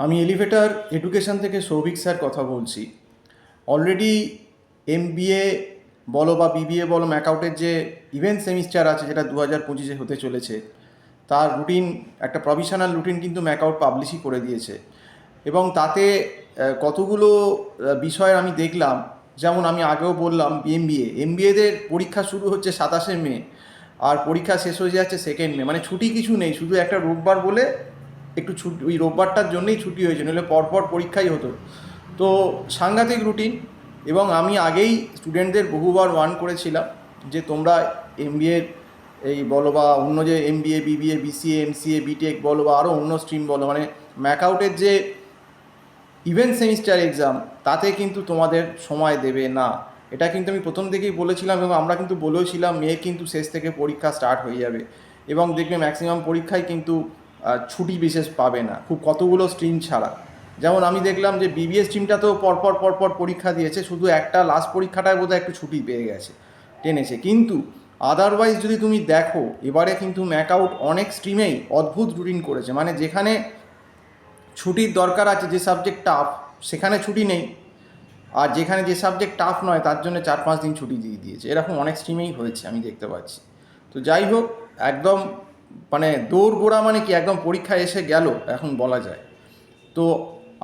আমি elevator education থেকে Souvik sir কথা বলছি। অলরেডি এমবিএ বলো বা বিবিএ বলো, ম্যাকআউটের যে ইভেন্ট সেমিস্টার আছে যেটা 2025-এ হতে চলেছে, তার রুটিন, একটা প্রভিশনাল রুটিন কিন্তু ম্যাকআউট পাবলিশই করে দিয়েছে। এবং তাতে কতগুলো বিষয় আমি দেখলাম। যেমন আমি আগেও বললাম, এমবিএদের পরীক্ষা শুরু হচ্ছে 27শে মে, আর পরীক্ষা শেষ হয়ে যাচ্ছে 2 মে। মানে ছুটি কিছু নেই, শুধু একটা রোববার বলে একটু ছুটি, ওই রোববারটার জন্যই ছুটি হয়েছে, নইলে পরপর পরীক্ষাই হতো। তো সাংঘাতিক রুটিন। এবং আমি আগেই স্টুডেন্টদের বহুবার ওয়ার্ন করেছিলাম যে তোমরা এমবিএ এই বলো বা অন্য যে MBA BBA BCA MCA BTech বলো বা আরও অন্য স্ট্রিম বলো, মানে ম্যাকআউটের যে ইভেন্ট সেমিস্টার এক্সাম, তাতে কিন্তু তোমাদের সময় দেবে না। এটা কিন্তু আমি প্রথম থেকেই বলেছিলাম, এবং আমরা কিন্তু বলেওছিলাম মে কিন্তু শেষ থেকে পরীক্ষা স্টার্ট হয়ে যাবে। এবং দেখবে ম্যাক্সিমাম পরীক্ষায় কিন্তু ছুটি বিশেষ পাবে না, খুব কতগুলো স্ট্রিম ছাড়া। যেমন আমি দেখলাম যে বিবিএ স্ট্রিমটাতেও পরপর পরীক্ষা দিয়েছে, শুধু একটা লাস্ট পরীক্ষাটায় বোধহয় একটু ছুটি পেয়ে গেছে, টেনেছে। কিন্তু আদারওয়াইজ যদি তুমি দেখো, এবারে কিন্তু ম্যাকআউট অনেক স্ট্রিমেই অদ্ভুত রুটিন করেছে। মানে যেখানে ছুটির দরকার আছে, যে সাবজেক্ট টাফ, সেখানে ছুটি নেই। আর যেখানে যে সাবজেক্ট টাফ নয়, তার জন্য 4-5 দিন ছুটি দিয়ে দিয়েছে। এরকম অনেক স্ট্রিমেই হয়েছে, আমি দেখতে পাচ্ছি। তো যাই হোক, একদম মানে দৌড় গোড়া, মানে কি একদম পরীক্ষা এসে গেল এখন বলা যায়। তো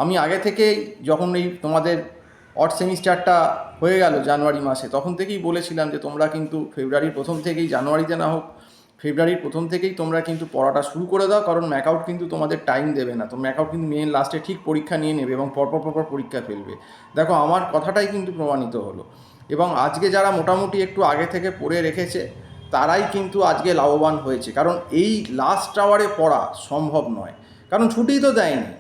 আমি আগে থেকেই, যখন এই তোমাদের অড সেমিস্টারটা হয়ে গেল জানুয়ারি মাসে, তখন থেকেই বলেছিলাম যে তোমরা কিন্তু ফেব্রুয়ারির প্রথম থেকেই, জানুয়ারিতে না হোক ফেব্রুয়ারির প্রথম থেকেই তোমরা কিন্তু পড়াটা শুরু করে দাও, কারণ ম্যাকআউট কিন্তু তোমাদের টাইম দেবে না। তো ম্যাকআউট কিন্তু মেন লাস্টে ঠিক পরীক্ষা নিয়ে নেবে এবং পরপর পরীক্ষা ফেলবে। দেখো, আমার কথাটাই কিন্তু প্রমাণিত হলো। এবং আজকে যারা মোটামুটি একটু আগে থেকে পড়ে রেখেছে, তারাই কিন্তু আজকে লাভবান হয়েছে। কারণ এই লাস্ট আওয়ারে পড়া সম্ভব নয়, কারণ ছুটি তো দেয়নি।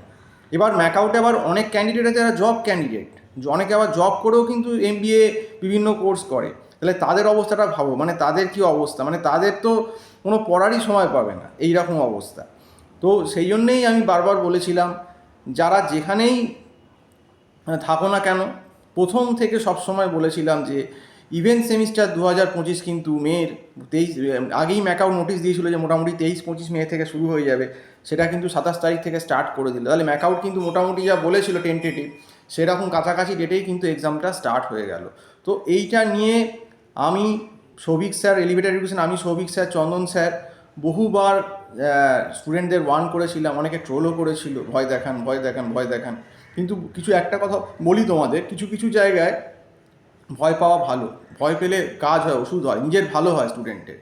এবার ম্যাকআউটে আবার অনেক ক্যান্ডিডেট আছে যারা জব ক্যান্ডিডেট, অনেকে আবার জব করেও কিন্তু এমবিএ বিভিন্ন কোর্স করে। তাহলে তাদের অবস্থাটা ভাবো, মানে তাদের কী অবস্থা, মানে তাদের তো কোনো পড়ারই সময় পাবে না, এই রকম অবস্থা। তো সেই জন্যেই আমি বারবার বলেছিলাম, যারা যেখানেই থাকো না কেন, প্রথম থেকে সবসময় বলেছিলাম যে ইভেন্ট সেমিস্টার 2025 কিন্তু মের 23 আগেই ম্যাকআউট নোটিশ দিয়েছিল যে মোটামুটি 23-25 মে থেকে শুরু হয়ে যাবে। সেটা কিন্তু 27 তারিখ থেকে স্টার্ট করে দিল। তাহলে ম্যাকআউট কিন্তু মোটামুটি যা বলেছিল টেন্টেটিভ, সেরকম কাছাকাছি ডেটেই কিন্তু এক্সামটা স্টার্ট হয়ে গেল। তো এইটা নিয়ে আমি, সৌভিক স্যার, এলিভেটর এডুকেশন, আমি, সৌভিক স্যার, চন্দন স্যার বহুবার স্টুডেন্টদের ওয়ার্ন করেছিলাম। অনেকে ট্রোলও করেছিল, ভয় দেখান ভয় দেখান ভয় দেখান। কিন্তু কিছু একটা কথা বলি তোমাদের, কিছু কিছু জায়গায় ভয় পাওয়া ভালো। ভয় পেলে কাজ হয়, ওষুধ হয়, নিজের ভালো হয় স্টুডেন্টের।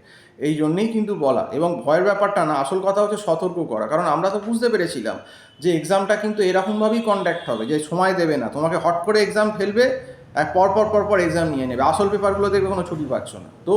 এই জন্যেই কিন্তু বলা। এবং ভয়ের ব্যাপারটা না, আসল কথা হচ্ছে সতর্ক করা। কারণ আমরা তো বুঝতে পেরেছিলাম যে এক্সামটা কিন্তু এরকমভাবেই কন্ডাক্ট হবে, যে সময় দেবে না তোমাকে, হট করে এক্সাম ফেলবে, পরপর এক্সাম নিয়ে নেবে, আসল পেপারগুলো দেখবে কোনো ছুটি পাচ্ছ না। তো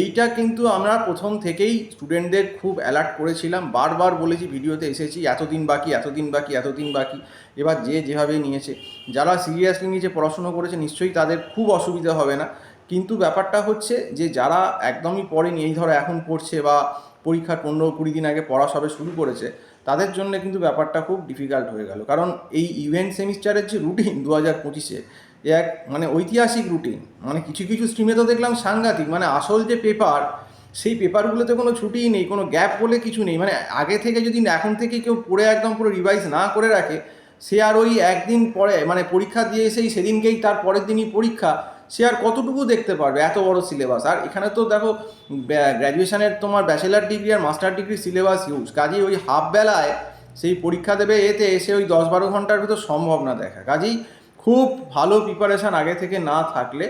এইটা কিন্তু আমরা প্রথম থেকেই স্টুডেন্টদের খুব অ্যালার্ট করেছিলাম, বারবার বলেছি, ভিডিওতে এসেছি, এতদিন বাকি এতদিন বাকি এতদিন বাকি। এবার যে যেভাবে নিয়েছে, যারা সিরিয়াসলি নিয়েছে, পড়াশুনো করেছে, নিশ্চয়ই তাদের খুব অসুবিধা হবে না। কিন্তু ব্যাপারটা হচ্ছে যে যারা একদমই পড়েনি, এই ধরো এখন পড়ছে বা পরীক্ষার 15-20 দিন আগে পড়া সবে শুরু করেছে, তাদের জন্য কিন্তু ব্যাপারটা খুব ডিফিকাল্ট হয়ে গেল। কারণ এই ইভেন্ট সেমিস্টারের যে রুটিন 2025-এ, এক মানে ঐতিহাসিক রুটিন। মানে কিছু কিছু স্ট্রিমে তো দেখলাম সাংঘাতিক, মানে আসল যে পেপার, সেই পেপারগুলোতে কোনো ছুটিই নেই, কোনো গ্যাপ বলে কিছু নেই। মানে আগে থেকে যদি এখন থেকে কেউ পড়ে একদম পুরো রিভাইজ না করে রাখে, সে আর ওই একদিন পরে, মানে পরীক্ষা দিয়ে এসেই সেদিনকেই তার পরের দিনই পরীক্ষা, সে আর কতটুকু দেখতে পারবে এত বড় সিলেবাস। আর এখানে তো দেখো, গ্র্যাজুয়েশনের তোমার ব্যাচেলার ডিগ্রি আর মাস্টার ডিগ্রির সিলেবাস হিউজ, কাজেই ওই হাফ বেলায় সেই পরীক্ষা দেবে, এতে এসে ওই 10-12 ঘন্টার ভিতর সম্ভব না দেখা। কাজেই খুব ভালো প্রিপারেশান আগে থেকে না থাকলে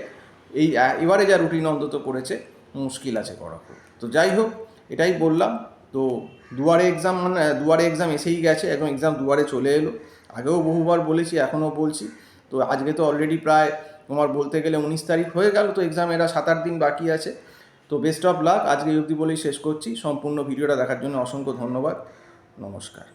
এই এবারে যা রুটিন অন্তত করেছে, মুশকিল আছে করা খুব। তো যাই হোক, এটাই বললাম। তো দুয়ারে এক্সাম, মানে দুয়ারে এক্সাম এসেই গেছে, এবং এক্সাম দুয়ারে চলে এলো। আগেও বহুবার বলেছি, এখনও বলছি। তো আজকে তো অলরেডি প্রায় তোমার বলতে গেলে 19 তারিখ হয়ে গেল। তো এক্সাম এরা 7-8 দিন বাকি আছে। তো বেস্ট অফ লাক। আজকে এই অবধি বলেই শেষ করছি। সম্পূর্ণ ভিডিওটা দেখার জন্য অসংখ্য ধন্যবাদ। নমস্কার।